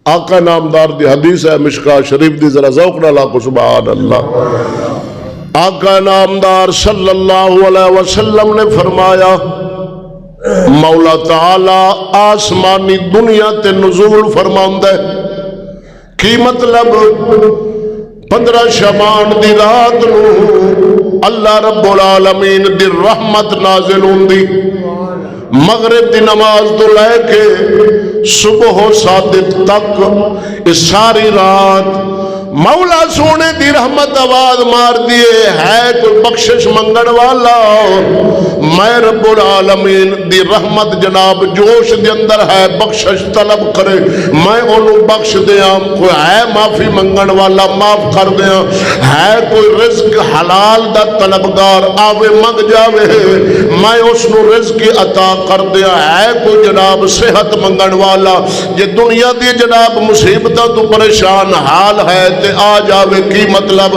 آقا نامدار دی حدیث ہے مشکاہ شریف دی، ذرا ذوق نہ لاکو سبحان اللہ۔ آقا نامدار صلی اللہ علیہ وسلم نے فرمایا مولا تعالی آسمانی دنیا تے نزول فرماندہ ہے۔ کی مطلب 15 شعبان دی رات نو اللہ رب العالمین دی رحمت نازل ہوندی، مغرب دی نماز تو لے کے صبح و صادق تک اس ساری رات مولا سونے دی رحمت آواز مار دیے ہے کوئی بخشش منگن والا، میں رب العالمین دی رحمت جناب جوش دے اندر ہے بخشش طلب کرے میں انہوں بخش دیا، کوئی ہے معافی منگن والا معاف کر دیا، ہے کوئی رزق حلال دا طلبگار آوے منگ جاوے میں اس نو رزق عطا کر دیا، ہے کوئی جناب صحت منگن والا جے دنیا دی جناب مصیبتہ تو پریشان حال ہے تے آ جاوے۔ کی مطلب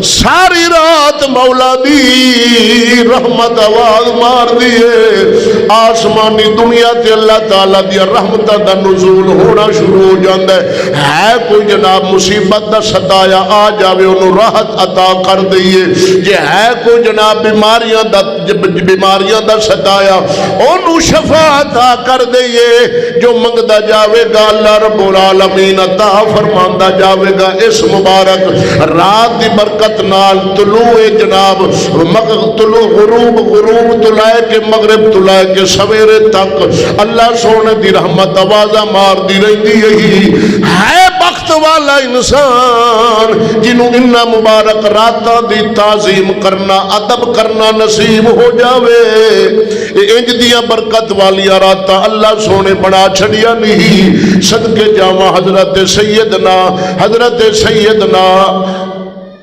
ساری رات مولا دی رحمت آواز مار دیے، آسمانی دنیا تے اللہ تعالیٰ دی رحمت دا نزول ہونا شروع ہو جاندہ ہے کوئی جناب مصیبت دا ستایا آ جاوے انہوں راحت عطا کر دئیے، جے ہے کوئی جناب بیماریاں دا ستایا انہوں شفا عطا کر دئیے، جو منگدہ جاوے گا اللہ رب العالمین عطا فرماندہ جاوے گا۔ اس مبارک رات دی برکت نال طلوع جناب طلوع غروب تو لائے کے مغرب تو لائے کے سویرے تک اللہ سونے دی رحمت آوازہ مار دی رہی دی، یہی ہے بخت والا انسان جنہوں انہا مبارک راتاں دی تعظیم کرنا ادب کرنا نصیب ہو جاوے۔ انج دیاں برکت والیاں راتاں اللہ سونے بڑا چھڑیا نہیں، صدقے جاواں حضرت سیدنا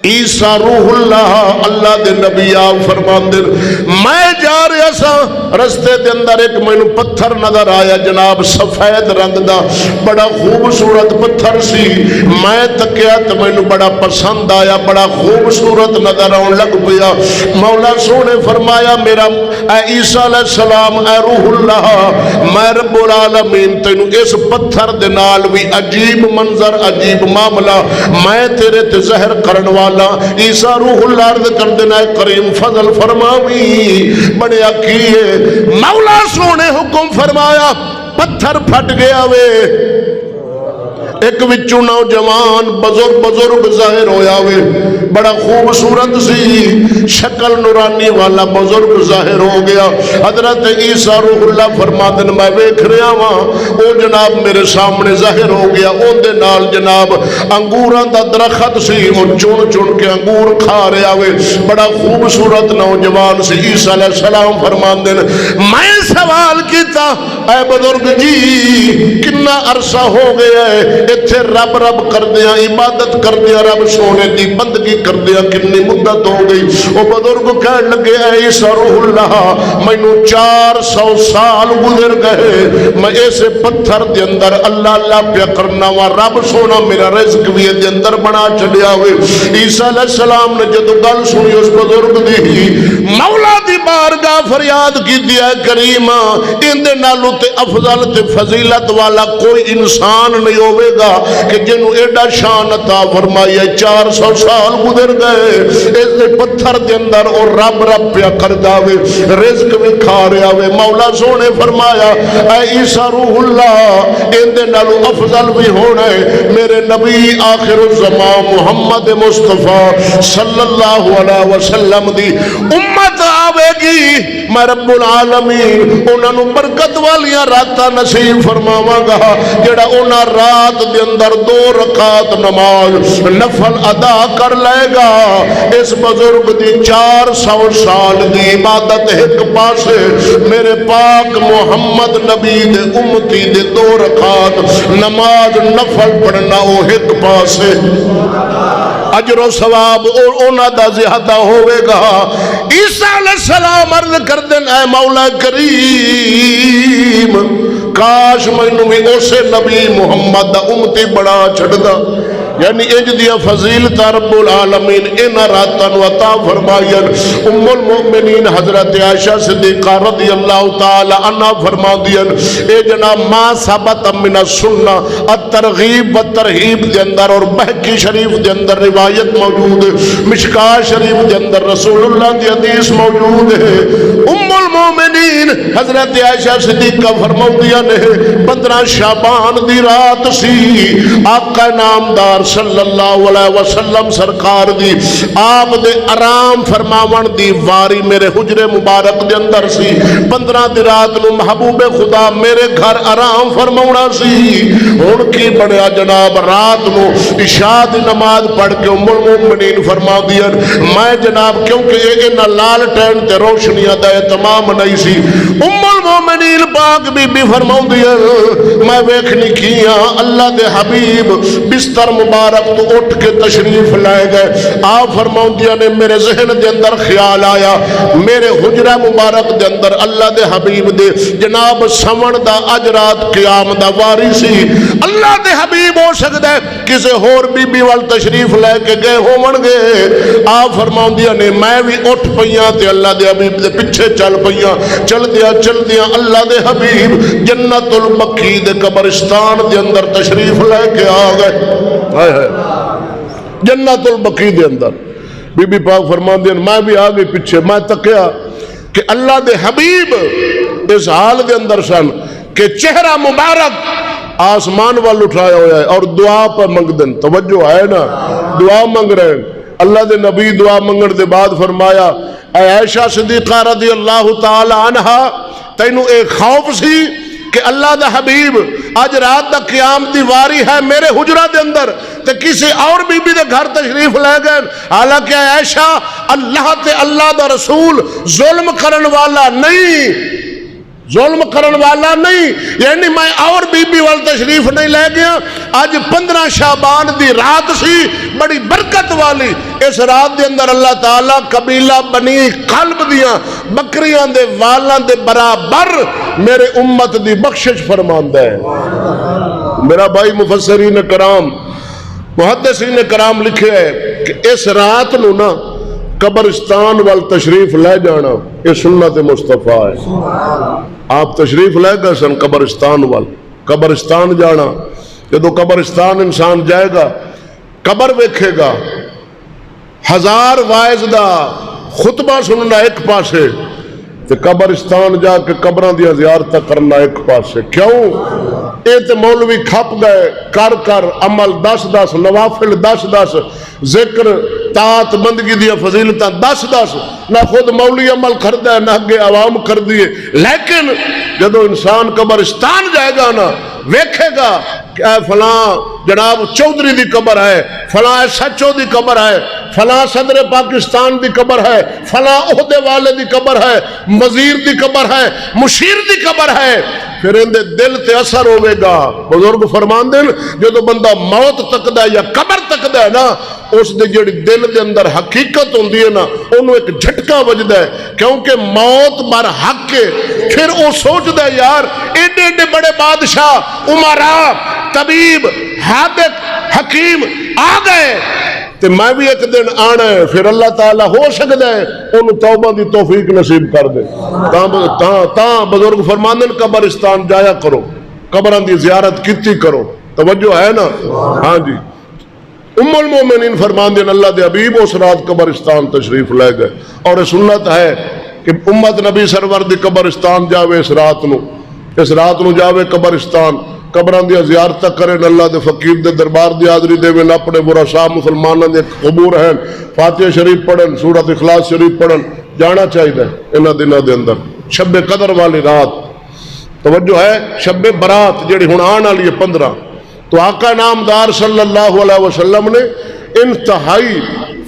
عیسیٰ روح اللہ اللہ دے نبی آپ فرمان دے میں جا رہا سا رستے دے اندر ایک میں پتھر نظر آیا جناب سفید رنگ دا بڑا خوبصورت پتھر سی، میں تکیا تو میں بڑا پسند آیا، بڑا خوبصورت نظر آن لگ پیا۔ مولا سونے فرمایا میرا اے عیسیٰ علیہ السلام اے روح اللہ میں رب العالمین تینوں اس پتھر دے نال بھی عجیب منظر عجیب معاملہ میں تیرے تے زہر کرن والا عیسیٰ روح اللہ عرض کر دینا کریم فضل فرماوی بڑے کیے۔ مولا سونے حکم فرمایا پتھر پھٹ گیا وے، ایک وچوں نوجوان بزرگ ظاہر ہویا وے، بڑا خوبصورت سی شکل نورانی والا بزرگ ظاہر ہو گیا۔ حضرت عیسیٰ روح اللہ فرما دن میں ویکھ رہا ہاں او جناب میرے سامنے ظاہر ہو گیا، او دے نال جناب انگوراں دا درخت سی، او چن کے انگور کھا رہا وے، بڑا خوبصورت نوجوان سی۔ عیسیٰ علیہ السلام فرما دن میں سوال کیتا اے بزرگ جی کنا عرصہ ہو گیا ہے اتھے رب کر دیا عبادت کر دیا رب سونے دی بندگی کر دیا کنی مدت ہو گئی؟ وہ بزرگ کہنے لگے اے عیسیٰ روح اللہ مینوں 400 سال گزر گئے، میں ایسے پتھر دے اندر اللہ پیا کرنا وا، رب سونا میرا رزق بھی دے اندر بنا چڑیا ہوئے۔ عیسیٰ علیہ السلام نے جدو گل سنی اس بزرگ دی مولا دی بارگاہ فریاد کی دیا کریم اندے نالو تے افضل تے فضیلت والا کوئی انسان نہیں ہوئے گا کہ جنہوں ایڈا شان عطا فرمائی ہے۔ 400 سال گزر گئے اس دے پتھر دے اندر اور رب پیا کر داوے رزق بھی کھا رہا ہوئے۔ مولا سونے فرمایا اے عیسیٰ روح اللہ اندے نالو افضل بھی ہونا ہے میرے نبی آخر الزمان محمد مصطفیٰ صلی اللہ علیہ وسلم دی امت آوے گی، میں رب العالمین انہوں نے برکت والیاں راتاں نصیب فرماواں گا جڑا انہاں رات دے اندر 2 رکعت نماز نفل ادا کر لے گا۔ اس بزرگ دی 400 سال دی عبادت ایک پاسے میرے پاک محمد نبی دے امتی دے 2 رکعت نماز نفل پڑھنا وہ ایک پاسے اجر و ثواب اونا دا زیادہ ہوئے گا۔ عیسیٰ علیہ السلام عرض کر دیں اے مولا کریم کاش میں بھی اسے نبی محمد دا امتی بڑا چھڑ دا یعنی انج دیا فضیلت رب العالمین ان راتاں نو عطا فرمائیں ام المؤمنین حضرت عائشہ صدیقہ رضی اللہ تعالی عنہ فرماندیاں اے جناب ما ثبت من السنہ الترغیب والترہیب دے اندر اور بہقی شریف دے اندر روایت موجود ہے مشکاہ شریف دے اندر رسول اللہ دی حدیث موجود ہے ام المؤمنین حضرت عائشہ صدیقہ فرماندیاں نے 15 شعبان دی رات سی آقا نامدار صلی اللہ علیہ وسلم سرکار دی آپ دے آرام فرماون دی واری میرے حجرے مبارک دے اندر سی 15 دی رات نو محبوب خدا میرے گھر آرام فرماونا سی ہن کی بنیا جناب رات نو عشاء دی نماز پڑھ کے ام المؤمنین فرما دیا میں جناب کیونکہ انہاں لال ٹین تے روشنیاں دا تمام نہیں سی ام المؤمنین پاک بی بی فرماؤندی میں ویکھنی کیاں اللہ دے حبیب بستر مبارک تو اٹھ کے تشریف لائے گئے آپ فرماؤندیاں نے میرے ذہن دے اندر خیال آیا میرے حجرہ مبارک دے اندر اللہ دے حبیب دے جناب سمن دا اجرات قیام دا واری سی اللہ دے حبیب ہو سکتا ہے کسے ہور بی بی وال تشریف لے کے گئے ہون گے آپ فرماؤندیاں نے میں بھی اٹھ پئیاں تے اللہ دے حبیب دے پچھے چل پئیاں چل دیا اللہ دے حبیب جنت البقیع دے قبرستان دے اندر تشریف لے کے آ گئے جنت البقیع دے اندر بی بی پاک فرمان دیا میں بھی آ گئی پیچھے میں تکیا کہ اللہ دے حبیب اس حال دے اندر سن کہ چہرہ مبارک آسمان وال اٹھایا ہوا ہے اور دعا پر منگ دن توجہ ہے نا دعا منگ رہے ہیں اللہ دے نبی دعا منگن دے بعد فرمایا اے عائشہ صدیقہ رضی اللہ تعالی عنہ تینوں ایک خوف سی کہ اللہ دا حبیب آج رات دا قیام دی واری ہے میرے حجرہ دے اندر تے کسی اور بی بی دے گھر تشریف لے گئے حالانکہ عائشہ اللہ تے اللہ دا رسول ظلم کرن والا نہیں ظلم کرن والا نہیں یعنی میں اور بی بی وال تشریف نہیں لے گیا آج 15 شعبان دی رات سی بڑی برکت والی اس رات دے اندر اللہ تعالیٰ قبیلہ بنی قلب دیاں بکریاں دے والاں دے برابر میرے امت دی بخشش فرماندہ ہے میرا بھائی مفسرین کرام محدثین کرام لکھے ہے کہ اس رات نو نا قبرستان وال تشریف لے جانا یہ سنت مصطفیٰ ہے آپ تشریف لے گئے سن قبرستان وال قبرستان جانا جدو قبرستان انسان جائے گا قبر ویکھے گا 1000 واعظ دا خطبہ سننا ایک پاسے تے قبرستان جا کے قبران دیا زیارت کرنا ایک پاسے کیوں اے تے مولوی کھپ گئے کر عمل 10 نوافل 10 ذکر طاعت بندگی دیا فضیلتاں 10 نہ خود مولی عمل کردہ ہے نہ اگے عوام کر دیے لیکن جدو انسان قبرستان جائے گا نا ویکھے گا کہ اے فلاں جناب چودھری دی قبر ہے فلاں سچو دی قبر ہے فلاں صدر پاکستان دی قبر ہے فلاں عہدے والے دی قبر ہے وزیر دی قبر ہے مشیر دی قبر ہے پھر اندے دل تے اثر ہوئے گا بزرگ فرمان دن جو بندہ موت تک دا یا قبر تک دا ہے نا اس دے جڑی دل دے اندر حقیقت ہوندی ہے نا انہوں ایک جھٹکا وجدہ ہے کیونکہ موت بر حق ہے پھر وہ سوچ دے یار ایڈے ایڈے بڑے بادشاہ عمراء طبیب حاکم حکیم آ گئے تے میں بھی ایک دن آنا ہے پھر اللہ تعالیٰ ہو سکتا ہے انہوں توبہ دی توفیق نصیب کر دے تاں بزرگ فرماندن قبرستان جایا کرو قبران دی زیارت کیتی کرو توجہ ہے نا ہاں جی ام المومنین فرماندن اللہ دے حبیب اس رات قبرستان تشریف لے گئے اور سنت ہے کہ امت نبی سرور دی قبرستان جاوے اس رات نو جاوے قبرستان قبران دیا زیارت کریں اللہ دے فقیر دے دربار دی حاضری دے وین اپنے برا شاہ مسلمانوں دے قبور ہیں فاتحہ شریف پڑھن سورۃ اخلاص شریف پڑھن جانا چاہیے انہاں دنوں دے اندر شب قدر والی رات توجہ ہے شب برات جڑی ہن آن والی ہے 15 تو آقا نامدار صلی اللہ علیہ وسلم نے انتہائی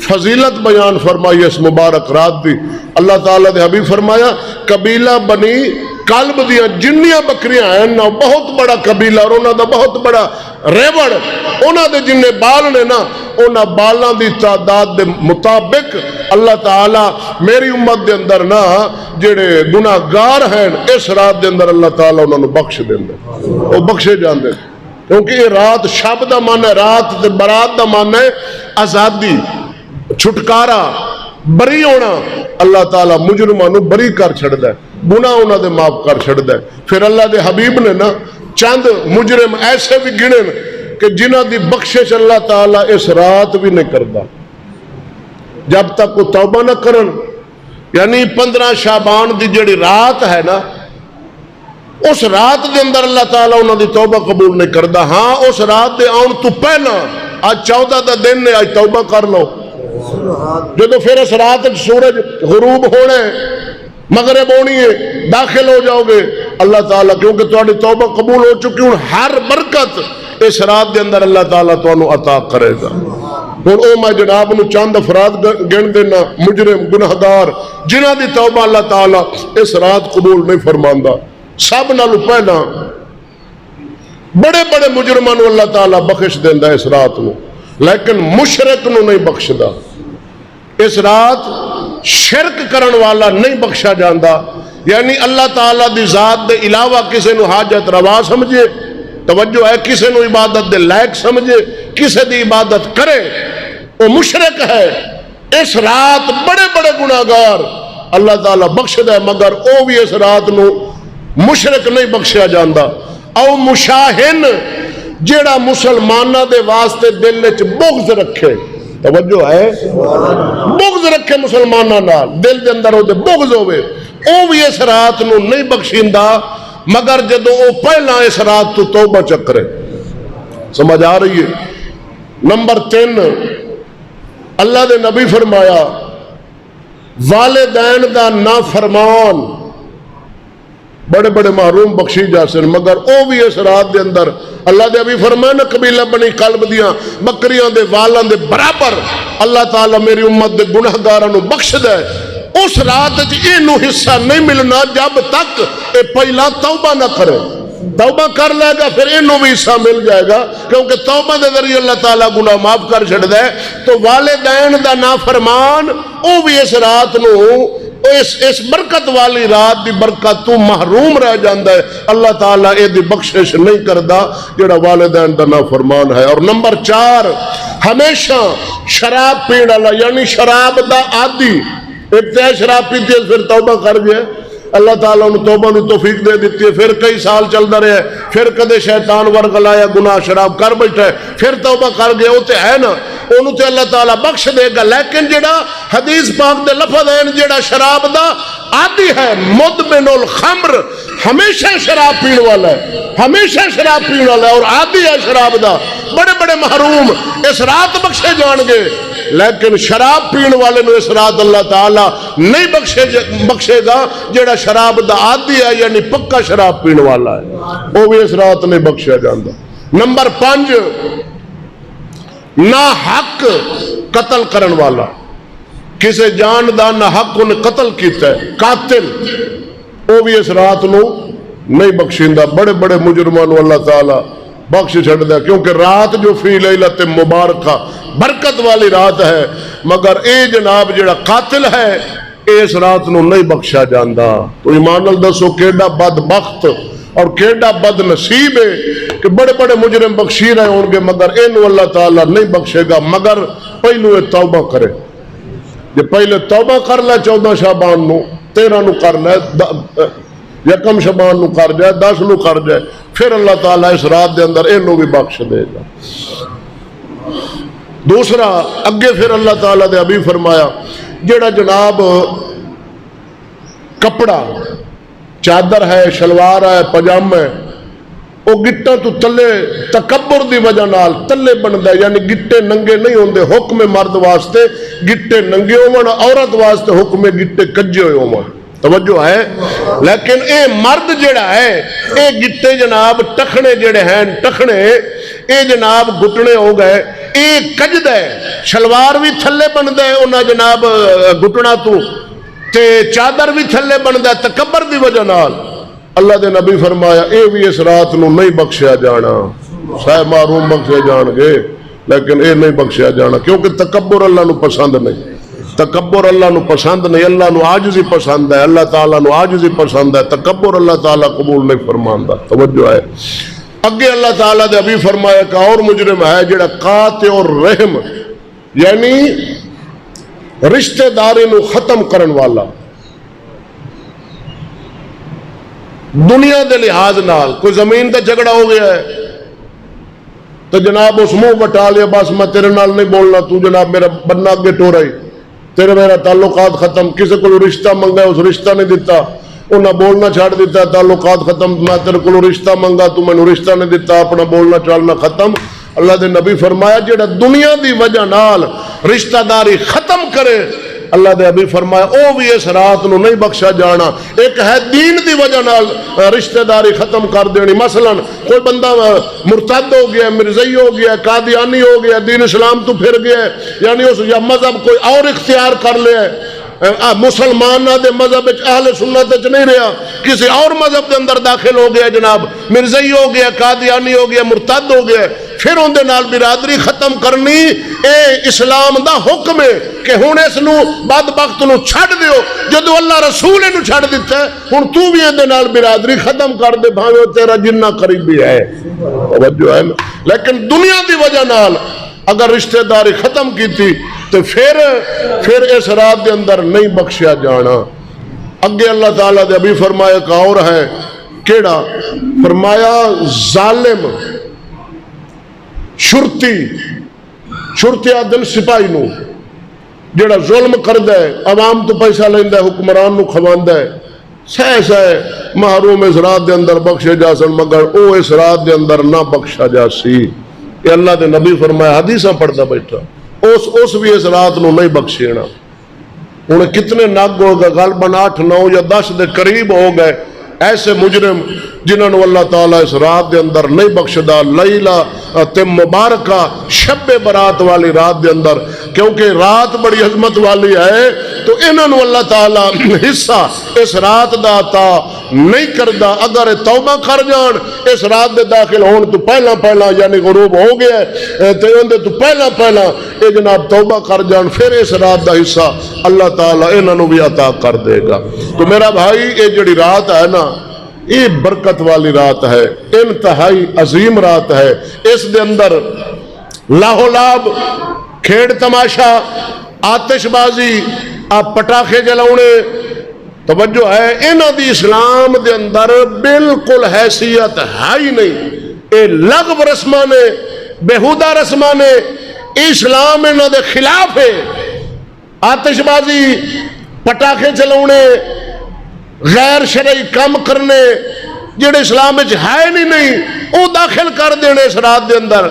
فضیلت بیان فرمائی اس مبارک رات دی اللہ تعالیٰ دے حبیب فرمایا قبیلہ بنی قلب دیا جنیاں بکریاں ہیں نا بہت بڑا قبیلہ اور انہاں دا بہت بڑا ریوڑ انہاں دے جننے بال نے نا انہاں بالاں دی تعداد دے مطابق اللہ تعالیٰ میری امت دے اندر نا جڑے گناہگار ہیں اس رات دے اندر اللہ تعالیٰ انہاں نو بخش دیں دے وہ بخشے جان دے کیونکہ یہ رات شب دا من ہے، رات تے برات دا من ہے آزادی، چھٹکارا، بری ہونا۔ اللہ تعالیٰ مجرماں نو بری کر چھڑدا ہے، گناہ انہاں دے معاف کر چھڑدا ہے۔ پھر اللہ دے حبیب نے نا چند مجرم ایسے بھی گنے کہ جنہاں دی بخشش اللہ تعالیٰ اس رات بھی نہیں کردا جب تک وہ توبہ نہ کرن۔ یعنی 15 شعبان دی جڑی رات ہے نا، اس رات دے اندر اللہ تعالیٰ انہاں دی توبہ قبول نہیں کردا۔ ہاں اس رات دے آن تو پہلا، آج 14 دا دن ہے، آج توبہ کر لو۔ جدو پھر اس رات سورج غروب ہونے مغرب ہونی ہے، داخل ہو جاؤ گے اللہ تعالیٰ، کیونکہ تمہاری توبہ قبول ہو چکی ہوں، ہر برکت اس رات دے اندر اللہ تعالیٰ تمہیں عطا کرے گا۔ ہوں او میں جناب نو چند افراد گن دینا مجرم گناہگار جنہاں دی توبہ اللہ تعالیٰ اس رات قبول نہیں فرماندا۔ سب نالو پہلا بڑے بڑے مجرمان نو اللہ تعالیٰ بخش دیندا اس رات نو، لیکن مشرک نو نہیں بخشدا۔ اس رات شرک کرن والا نہیں بخشا جاندا، یعنی اللہ تعالیٰ دی ذات دے علاوہ کسے نو حاجت روا سمجھے، توجہ ہے، کسے نو عبادت دے لائق سمجھے، کسے دی عبادت کرے، وہ مشرک ہے۔ اس رات بڑے بڑے گناہگار اللہ تعالیٰ بخش دے، مگر او بھی اس رات نو مشرک نہیں بخشیا جاندا۔ او مشاہن جیڑا مسلمانہ دے واسطے دل وچ بغض رکھے، توجہ ہے، بغض رکھے مسلمانہ نال، دل دے اندر او دے بغض ہوئے، او بھی اس رات نو نہیں بخشیندا، مگر جدو او پہلا اس رات تو توبہ چکرے۔ سمجھ آ رہی ہے؟ نمبر 3 اللہ دے نبی فرمایا والدین دا نافرمان بڑے بڑے محروم بخشی جا سن، مگر او بھی اس رات دے اندر اللہ دے ابھی فرمایا نا قبیلہ بنی قلب دیاں بکریاں دے والاں دے برابر اللہ تعالیٰ میری امت دے گناہگاراں نو بخش دے۔ اس رات اینو حصہ نہیں ملنا جب تک اے پہلا توبہ نہ کرے۔ توبہ کر لے گا پھر اینو بھی حصہ مل جائے گا، کیونکہ توبہ دے ذریعے اللہ تعالیٰ گناہ معاف کر چھڑ دے۔ تو والدین دا نافرمان او بھی اس رات نو اس برکت والی رات دی برکت تو محروم رہ جاندہ ہے، اللہ تعالیٰ اے دی بخشش نہیں کردہ جڑا والدین دا نافرمان ہے۔ اور نمبر 4 ہمیشہ شراب پیڑ اللہ، یعنی شراب دا عادی، ابتدائی شراب پیتی ہے پھر توبہ کر گئے، اللہ تعالیٰ انہوں توبہ نو توفیق دے دیتی ہے، پھر کئی سال چل رہے ہیں، پھر کدے شیطان ورگلایا گناہ شراب کر بیٹھا ہے، پھر توبہ کر گئے، وہ تے ہے نا، انہوں تے اللہ تعالیٰ بخش دے گا۔ لیکن جڑا حدیث پاک دے لفظ ہے جڑا شراب دا عادی ہے، مدمن الخمر، ہمیشہ شراب پین والا ہے، ہمیشہ شراب پین والا ہے اور عادی ہے شراب دا، بڑے بڑے محروم اس رات بخشے جان گے، لیکن شراب پین والے نو اس رات اللہ تعالیٰ نہیں بخشے گا جڑا شراب دا عادی ہے، یعنی پکا شراب پین والا ہے، وہ بھی اس رات نہیں بخشیا جاندا۔ نمبر 5 نہ حق قتل کرن والا، کسے جاندار نہ حق انہیں قتل کیتا ہے، قاتل، وہ بھی اس رات نو نہیں بخشیندہ۔ بڑے بڑے مجرمان اللہ تعالیٰ بخش چھڑ دے، کیونکہ رات جو فی لیلت مبارکہ برکت والی رات ہے، مگر اے جناب جڑا قاتل ہے اس رات نو نہیں بخشا جاندہ۔ تو ایمان نال دسو کیڑا بدبخت اور کیڑا بد نصیب ہے کہ بڑے بڑے مجرم بخشی رہے ہوں گے، مگر انہوں اللہ تعالیٰ نہیں بخشے گا، مگر پہلو یہ توبہ کرے۔ یہ پہلے توبہ کر لے 14 شعبان نو، 13 نو کر لے، 1 شعبان نو کر جائے، 10 نو کر جائے، پھر اللہ تعالیٰ اس رات دے اندر انہوں بھی بخش دے گا۔ دوسرا اگے پھر اللہ تعالیٰ دے ابھی فرمایا جڑا جناب کپڑا چادر ہے، شلوار ہے، پجامہ ہے، وہ گٹا تو تلے تکبر دی وجہ نال تلے بندا ہے، یعنی گٹے ننگے نہیں ہوندے۔ حکم مرد واسطے گٹے ننگے ہون، عورت واسطے حکم گٹے کجے ہوئے ہون، توجہ ہے۔ لیکن اے مرد جڑا ہے اے گٹے جناب ٹکھنے جڑے ہیں، ٹکھنے اے جناب گھٹنے ہو گئے، اے کجد ہے، شلوار بھی تھلے بندا ہے انہاں جناب گھٹنا تو، تے چادر بھی تھلے بندا ہے تکبر دی وجہ نال۔ اللہ دے نبی فرمایا اے بھی اس رات نو نہیں بخشیا جانا، صاحب محروم بخشے جان گے لیکن اے نہیں بخشیا جانا، کیونکہ تکبر اللہ نو پسند نہیں، تکبر اللہ نو پسند نہیں، اللہ نو عاجزی پسند ہے، اللہ تعالیٰ نو عاجزی پسند ہے، تکبر اللہ تعالیٰ قبول نہیں فرماندا، توجہ ہے۔ اگے اللہ تعالیٰ دے ابھی فرمایا کہ اور مجرم ہے جڑا قاطع الرحم یعنی رشتہ داری نو ختم کرن والا، دنیا دے لحاظ نال کوئی زمین تے جھگڑا ہو گیا ہے تو جناب اس منہ بٹا لیا، بس میں تیرے نال نہیں بولنا، تو جناب میرا بننا اگے ٹو رہی، تیرے میرا تعلقات ختم، کسی کو رشتہ منگا اس رشتہ نہیں دیتا، انہیں بولنا چھاڑ دیتا، تعلقات ختم، میں تیرے کو رشتہ منگا تو میں نے رشتہ نہیں دیتا، اپنا بولنا چالنا ختم۔ اللہ دے نبی فرمایا جڑا دنیا دی وجہ نال رشتہ داری ختم کرے، اللہ دے ابھی فرمایا او بھی اس رات نو نہیں بخشا جانا۔ ایک ہے دین دی وجہ نال رشتہ داری ختم کر دینی، مثلا کوئی بندہ مرتد ہو گیا، مرزئی ہو گیا، قادیانی ہو گیا، دین اسلام تو پھر گیا، یعنی اس یا مذہب کوئی اور اختیار کر لیا، مسلمان دے مذہب اہل سنت نہیں رہا، کسی اور مذہب دے اندر داخل ہو گیا، جناب مرزئی ہو گیا، قادیانی ہو گیا، مرتد ہو گیا، پھر ان دے نال برادری ختم کرنی اے اسلام دا حکم ہے کہ ہن اس نو بدبخت نو چھڑ دیو، جدو اللہ رسول نو چھڑ دیتا ہے ہن تو بھی ان دے نال برادری ختم کر دے، بھاوے تیرا جنہ قریبی ہے، توجہ ہے نا۔ لیکن دنیا دی وجہ نال اگر رشتہ داری ختم کی تھی تو پھر اس رات دے اندر نہیں بخشیا جانا۔ اگے اللہ تعالیٰ دے ابھی فرمایا کہ اور ہے کیڑا، فرمایا ظالم شرطی عدل سپاہی نو جڑا ظلم کردا ہے، عوام تو پیسہ لیندا ہے، حکمران نو کھواندا ہے، سہ محروم اس رات دے اندر بخشے جا سن، مگر او اس رات دے اندر نہ بخشا جا سی۔ یہ اللہ دے نبی فرمایا، حدیثاں پڑھتا بیٹھا، اس بھی اس رات نو نہیں بخشینا۔ انہیں کتنے نگ ہو گئے، غالباً 8 9 یا 10 دے قریب ہو گئے ایسے مجرم جنہوں نے اللہ تعالیٰ اس رات دے اندر نہیں بخشدہ، لیلہ تے مبارکہ شب برات والی رات دے اندر، کیونکہ رات بڑی عظمت والی ہے تو انہوں نے اللہ تعالیٰ حصہ اس رات دا عطا نہیں کردہ۔ اگر توبہ کر جان اس رات دے داخل ہون تو پہلا یعنی غروب ہو گیا ہے تو اندے تو پہلا اے جناب توبہ کر جان، پھر اس رات دا حصہ اللہ تعالیٰ انہوں نے بھی عطا کر دے گا۔ تو میرا بھائی یہ جڑی رات ہے نا، یہ برکت والی رات ہے، انتہائی عظیم رات ہے، اس دے اندر لاہو لاب، کھیڑ تماشا، آتش بازی، پٹاخے جلاؤنے، توجہ ہے انہاں دی اسلام دے اندر بالکل حیثیت ہے ہی نہیں، اے لغو رسمانے، بےہودہ رسمانے، اسلام انہاں دے خلاف ہے۔ آتش بازی، پٹاخے چلاؤنے، غیر شرعی کام کرنے جڑے اسلام وچ ہے نہیں وہ داخل کر دینے اس رات دے اندر،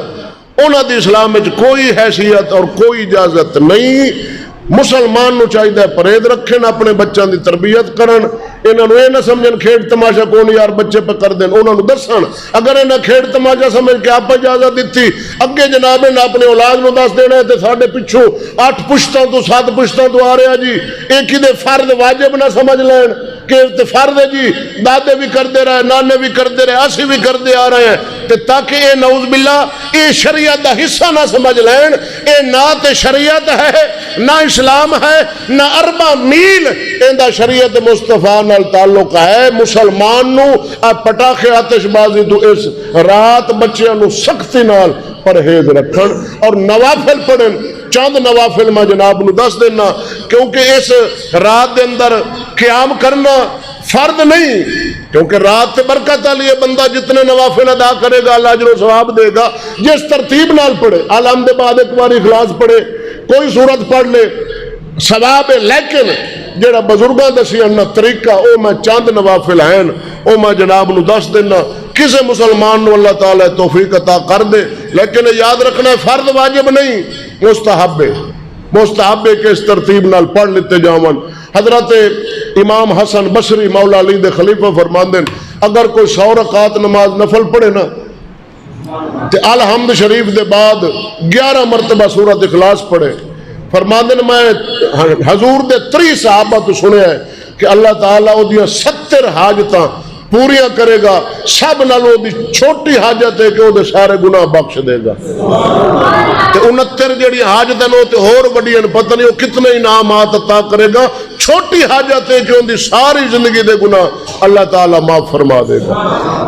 انہاں دی اسلام وچ کوئی حیثیت اور کوئی اجازت نہیں۔ مسلمان نو چاہیے پرہیز رکھن، اپنے بچوں دی تربیت کرن، انہاں نو یہ نہ سمجھن کھیڑ تماشا کون یار بچے پہ کر دیں، انہاں نو دسن اگر انہاں کھیڑ تماشا سمجھ کے آپ اجازت دیتی اگے جناب نے اپنے اولاد نو دس دینا ہے تے ساڈے پچھو 8 پشتاں تو 7 پشتاں تو آ رہا جی، ایک ہی دے فرض واجب نہ سمجھ لین کہ فرض ہے جی، دادے بھی کر دے رہے، نانے بھی کر دے رہے، اسی بھی کر دے آ رہے ہیں، تے تاکہ اے نعوذ باللہ اے شریعت دا حصہ نہ سمجھ لین، اے نہ تے شریعت ہے نہ اسلام ہے نہ 4 میل اندہ شریعت مصطفیٰ نال تعلق ہے۔ مسلمان نو پٹاخے آتش بازی تو اس رات بچیاں نو سختی نال پرہیز رکھن اور نوافل پڑھن۔ چند نوافل میں جناب نو دس دینا، کیونکہ اس رات دے اندر قیام کرنا فرض نہیں، کیونکہ رات تے برکت علی ہے، بندہ جتنے نوافل ادا کرے گا اللہ اجر و ثواب دے گا، جس ترتیب نال پڑھے، الحمد بعد ایک بار اخلاص پڑھے، کوئی سورت پڑھ لے ثواب ہے، لیکن جڑا بزرگاں دسی انہا طریقہ او میں چند نوافل ہیں او میں جناب نو دس دینا، کسے مسلمان نو اللہ تعالیٰ توفیق عطا کر دے، لیکن یاد رکھنا ہے فرض واجب نہیں، مستحب ہے کہ اس ترتیب نال پڑھ لیتے جاون۔ حضرت امام حسن بصری مولا علی دے خلیفہ فرماندے اگر کوئی 100 رکعت نماز نفل پڑھے نا تے الحمد شریف دے بعد 11 مرتبہ سورۃ اخلاص پڑھے، فرماندے میں حضور دے 3 صحابہ تو سنے ہیں کہ اللہ تعالیٰ او دیاں 70 حاجتاں پوریا کرے گا، سب نالوں دی چھوٹی حاجت ہے کہ وہ سارے گناہ بخش دے گا۔ تے 69 جڑی حاجت ہیں تے ہور وڈیاں پتہ نہیں وہ کتنے انعامات عطا کرے گا، چھوٹی حاجت ہے کہ ان دی ساری زندگی دے گناہ اللہ تعالیٰ معاف فرما دے گا۔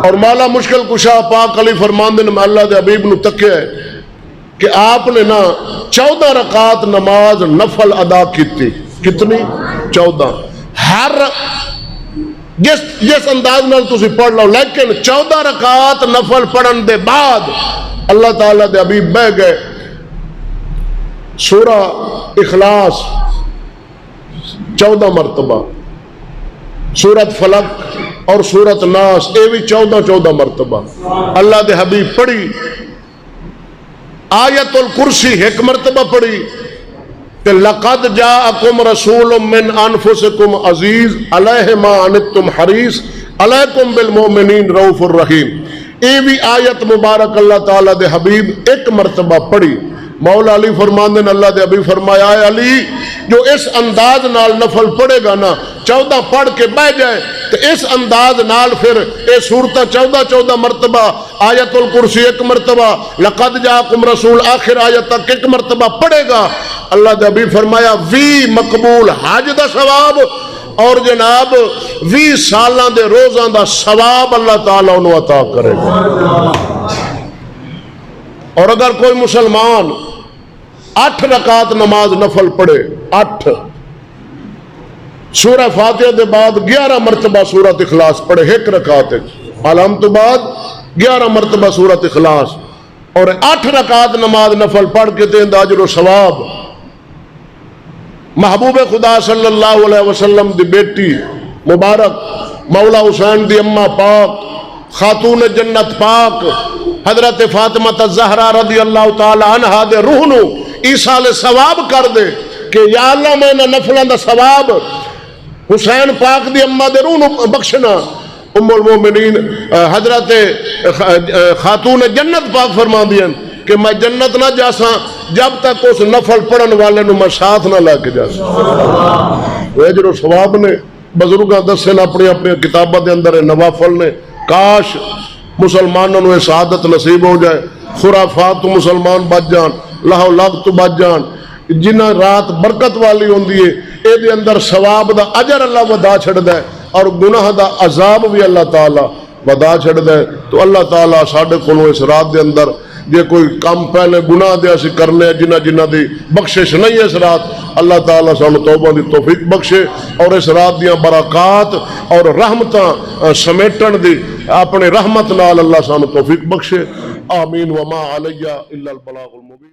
اور مولا مشکل کشا پاک علی فرماندے نے اللہ دے حبیب نو تکیا ہے کہ آپ نے نا 14 رکعت نماز نفل ادا کیتی، کتنی؟ 14۔ ہر جس انداز نال تسی پڑھ لو، لیکن 14 رکعت نفل پڑھن دے بعد اللہ تعالیٰ دے حبیب بہ گئے سورہ اخلاص 14 مرتبہ، سورت فلق اور سورت ناس اے بھی 14 مرتبہ اللہ دے حبیب پڑھی۔ آیت الکرسی 1 مرتبہ پڑھی کہ لقد جاءکم رسول من انفسکم عزیز علیہ ما عنتم حریص علیکم بالمؤمنین رؤوف الرحیم۔ اے بھی آیت مبارک اللہ تعالیٰ دے حبیب 1 مرتبہ پڑھی۔ مولا علی فرماندے نے اللہ دے حبیب فرمایا اے علی جو اس انداز نال نفل پڑھے گا نا 14 پڑھ کے بہ جائے تو اس انداز نال پھر اے سورتہ 14 مرتبہ، آیت الکرسی 1 مرتبہ، لقد جاءکم رسول آخر آیت تک 1 مرتبہ پڑھے گا، اللہ دے حبیب فرمایا 20 مقبول حج دا ثواب اور جناب 20 سالاں دے روزاں دا ثواب اللہ تعالیٰ انہوں عطا کرے گا۔ اور اگر کوئی مسلمان 8 رکعت نماز نفل پڑھے، 8 سورہ فاتحہ دے بعد 11 مرتبہ سورت اخلاص پڑھے 1 رکعت، علم تو بعد 11 مرتبہ سورت اخلاص اور 8 رکعت نماز نفل پڑھ کے دیں اجر و ثواب۔ محبوب خدا صلی اللہ علیہ وسلم دی بیٹی مبارک مولا حسین دی اماں پاک خاتون جنت پاک حضرت فاطمہ الزہرا رضی اللہ تعالی عنہا دے روح نو ایصال ثواب کر دے کہ یا اللہ میں نہ نفلوں دا ثواب حسین پاک دی اماں دے روح نو بخشنا۔ ام المومنین حضرت خاتون جنت پاک فرما دیا کہ میں جنت نہ جاسا جب تک اس نفل پڑھن والے نو میں ساتھ نہ لے کے جاسا۔ اجر و ثواب نے بزرگاں دسن اپنی اپنی کتاباں دے اندر نوافل نے، کاش مسلمانوں نے سعادت نصیب ہو جائے، خرافات تو مسلمان بچ جان، لہو لغ تو بچ جان، جنہ رات برکت والی ہوندی ہے اے دے اندر ثواب دا اجر اللہ ودا چھڑ دے اور گناہ دا عذاب بھی اللہ تعالیٰ ودا چھڑ دے۔ تو اللہ تعالیٰ ساڑھے کلوں اس رات دے اندر جے کوئی کام پہلے گناہ دے اسی کرنے جنہ دی بخشش نہیں ہے اس رات، اللہ تعالیٰ سانو توبہ دی توفیق بخشے اور اس رات دیاں برکات اور رحمتاں سمیٹن دی اپنے رحمت نال اللہ سانو توفیق بخشے۔ آمین وما علیہ الا البلاغ المبین۔